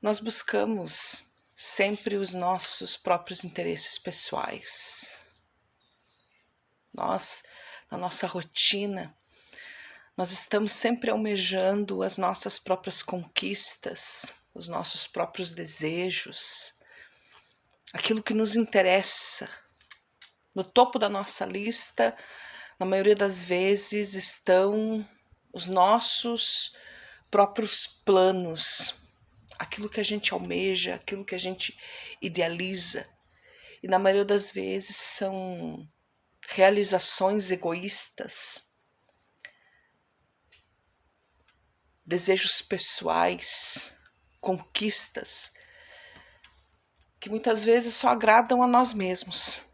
Nós buscamos sempre os nossos próprios interesses pessoais. Nós, na nossa rotina, nós estamos sempre almejando as nossas próprias conquistas, os nossos próprios desejos, aquilo que nos interessa. No topo da nossa lista, na maioria das vezes, estão os nossos próprios planos, aquilo que a gente almeja, aquilo que a gente idealiza. E na maioria das vezes são realizações egoístas, desejos pessoais, conquistas, que muitas vezes só agradam a nós mesmos,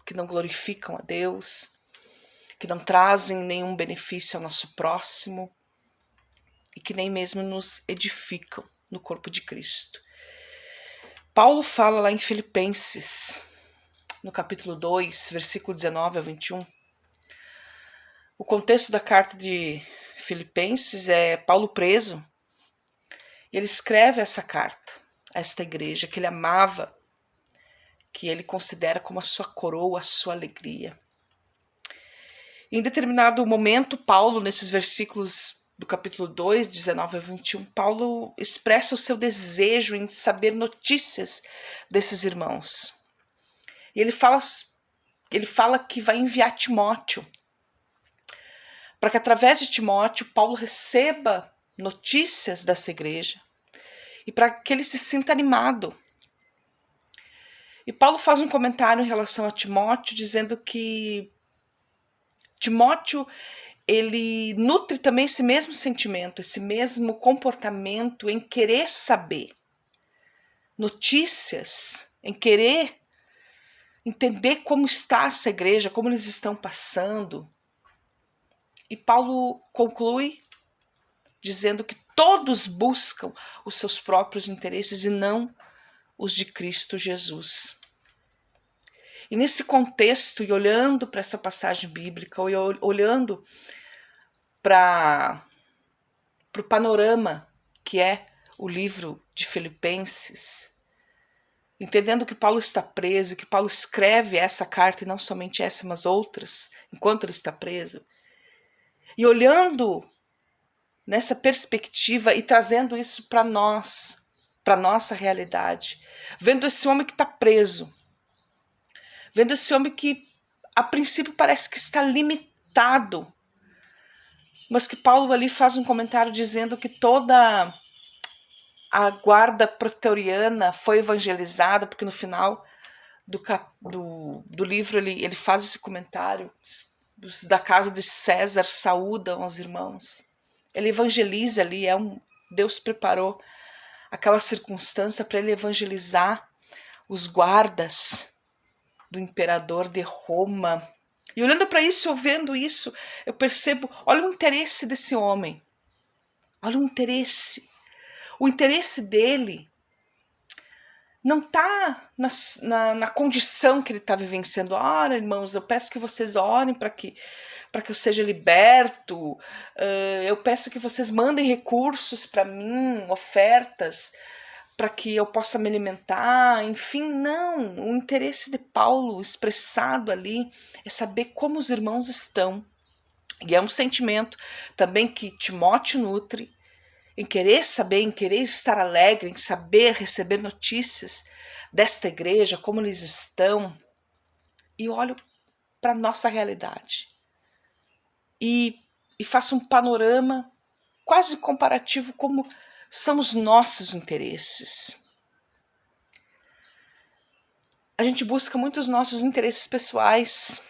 que não glorificam a Deus, que não trazem nenhum benefício ao nosso próximo e que nem mesmo nos edificam no corpo de Cristo. Paulo fala lá em Filipenses, no capítulo 2, versículo 19 a 21. O contexto da carta de Filipenses é Paulo preso. E ele escreve essa carta a esta igreja que ele amava, que ele considera como a sua coroa, a sua alegria. Em determinado momento, Paulo, nesses versículos do capítulo 2, 19 a 21, Paulo expressa o seu desejo em saber notícias desses irmãos. E ele fala que vai enviar Timóteo, para que através de Timóteo, Paulo receba notícias dessa igreja e para que ele se sinta animado. E Paulo faz um comentário em relação a Timóteo, dizendo que Timóteo, ele nutre também esse mesmo sentimento, esse mesmo comportamento em querer saber notícias, em querer entender como está essa igreja, como eles estão passando. E Paulo conclui dizendo que todos buscam os seus próprios interesses e não os de Cristo Jesus. E nesse contexto, e olhando para essa passagem bíblica, e olhando para o panorama que é o livro de Filipenses, entendendo que Paulo está preso, que Paulo escreve essa carta, e não somente essa, mas outras, enquanto ele está preso, e olhando nessa perspectiva e trazendo isso para nós, para nossa realidade, vendo esse homem que está preso, vendo esse homem que a princípio parece que está limitado, mas que Paulo ali faz um comentário dizendo que toda a guarda pretoriana foi evangelizada, porque no final do livro ele faz esse comentário, os da casa de César saúdam os irmãos. Ele evangeliza ali, Deus preparou aquela circunstância para ele evangelizar os guardas do imperador de Roma. E olhando para isso, eu vendo isso, eu percebo, olha o interesse desse homem. Olha o interesse. O interesse dele não está na condição que ele está vivenciando. Ora, irmãos, eu peço que vocês orem para que eu seja liberto. Eu peço que vocês mandem recursos para mim, ofertas, para que eu possa me alimentar, enfim, não. O interesse de Paulo expressado ali é saber como os irmãos estão. E é um sentimento também que Timóteo nutre, em querer saber, em querer estar alegre, em saber receber notícias desta igreja, como eles estão. E olho para a nossa realidade. E faço um panorama quase comparativo como são os nossos interesses. A gente busca muito os nossos interesses pessoais.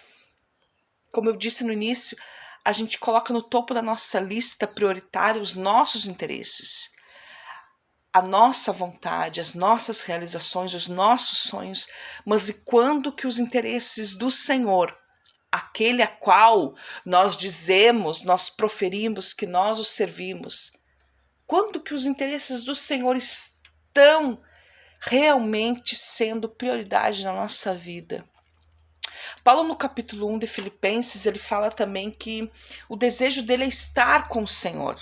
Como eu disse no início, a gente coloca no topo da nossa lista prioritária os nossos interesses, a nossa vontade, as nossas realizações, os nossos sonhos. Mas e quando que os interesses do Senhor, aquele a qual nós dizemos, nós proferimos que nós o servimos, quando que os interesses do Senhor estão realmente sendo prioridade na nossa vida? Paulo, no capítulo 1 de Filipenses, ele fala também que o desejo dele é estar com o Senhor.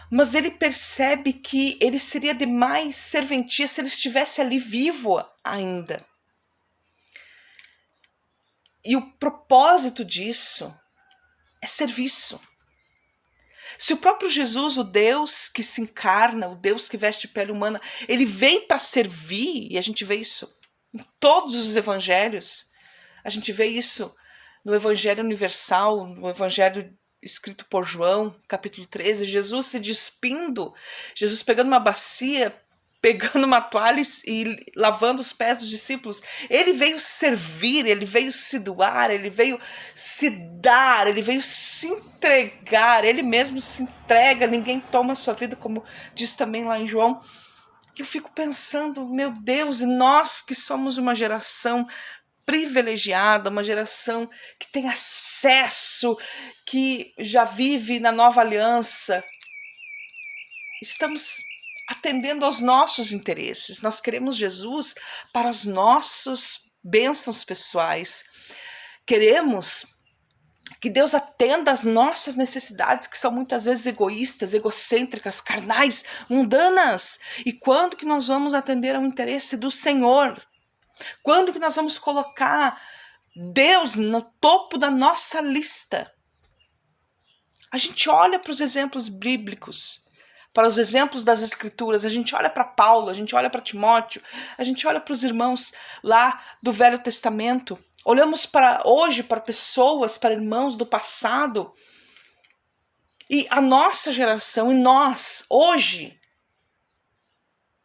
mas ele percebe que ele seria de mais serventia se ele estivesse ali vivo ainda. E o propósito disso é serviço. Se o próprio Jesus, o Deus que se encarna, o Deus que veste pele humana, ele veio para servir, e a gente vê isso em todos os evangelhos, a gente vê isso no Evangelho Universal, no Evangelho escrito por João, capítulo 13, Jesus se despindo, Jesus pegando uma bacia, pegando uma toalha e lavando os pés dos discípulos. Ele veio servir, ele veio se doar, ele veio se dar, ele veio se entregar, ele mesmo se entrega, ninguém toma a sua vida, como diz também lá em João. Eu fico pensando, meu Deus, nós que somos uma geração privilegiada, uma geração que tem acesso, que já vive na nova aliança, estamos atendendo aos nossos interesses. Nós queremos Jesus para as nossas bênçãos pessoais. Queremos que Deus atenda às nossas necessidades, que são muitas vezes egoístas, egocêntricas, carnais, mundanas. E quando que nós vamos atender ao interesse do Senhor? Quando que nós vamos colocar Deus no topo da nossa lista? A gente olha para os exemplos bíblicos, para os exemplos das Escrituras, a gente olha para Paulo, a gente olha para Timóteo, a gente olha para os irmãos lá do Velho Testamento, olhamos para hoje, para pessoas, para irmãos do passado, e a nossa geração, e nós, hoje,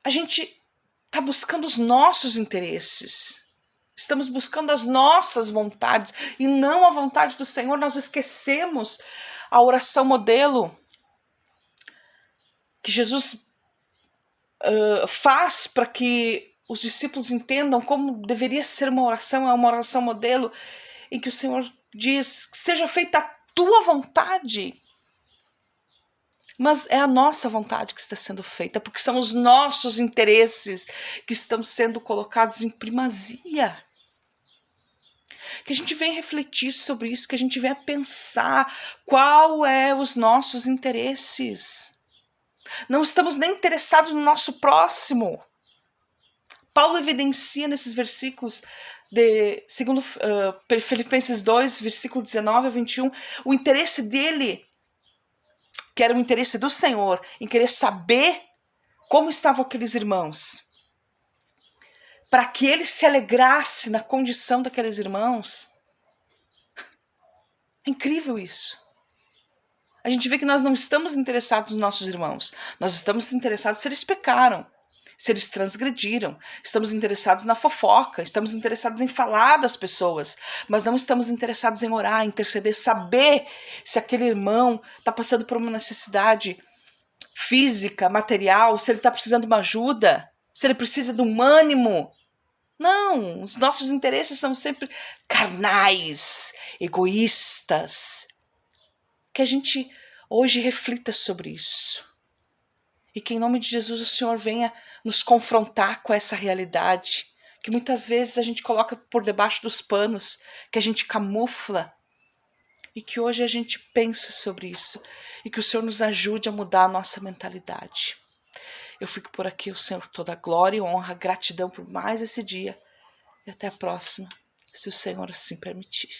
a gente está buscando os nossos interesses, estamos buscando as nossas vontades, e não a vontade do Senhor. Nós esquecemos a oração modelo que Jesus faz para que os discípulos entendam como deveria ser uma oração modelo, em que o Senhor diz: seja feita a tua vontade. Mas é a nossa vontade que está sendo feita, porque são os nossos interesses que estão sendo colocados em primazia. Que a gente venha refletir sobre isso, que a gente venha pensar qual é os nossos interesses. Não estamos nem interessados no nosso próximo. Paulo evidencia nesses versículos, segundo Filipenses 2, versículo 19 a 21, o interesse dele, que era o interesse do Senhor, em querer saber como estavam aqueles irmãos, para que ele se alegrasse na condição daqueles irmãos. É incrível isso. A gente vê que nós não estamos interessados nos nossos irmãos. Nós estamos interessados se eles pecaram, se eles transgrediram. Estamos interessados na fofoca, estamos interessados em falar das pessoas, mas não estamos interessados em orar, interceder, saber se aquele irmão está passando por uma necessidade física, material, se ele está precisando de uma ajuda, se ele precisa de um ânimo. Não, os nossos interesses são sempre carnais, egoístas. Que a gente hoje reflita sobre isso. E que em nome de Jesus o Senhor venha nos confrontar com essa realidade, que muitas vezes a gente coloca por debaixo dos panos, que a gente camufla, e que hoje a gente pense sobre isso, e que o Senhor nos ajude a mudar a nossa mentalidade. Eu fico por aqui, o Senhor toda glória e honra, gratidão por mais esse dia, e até a próxima, se o Senhor assim permitir.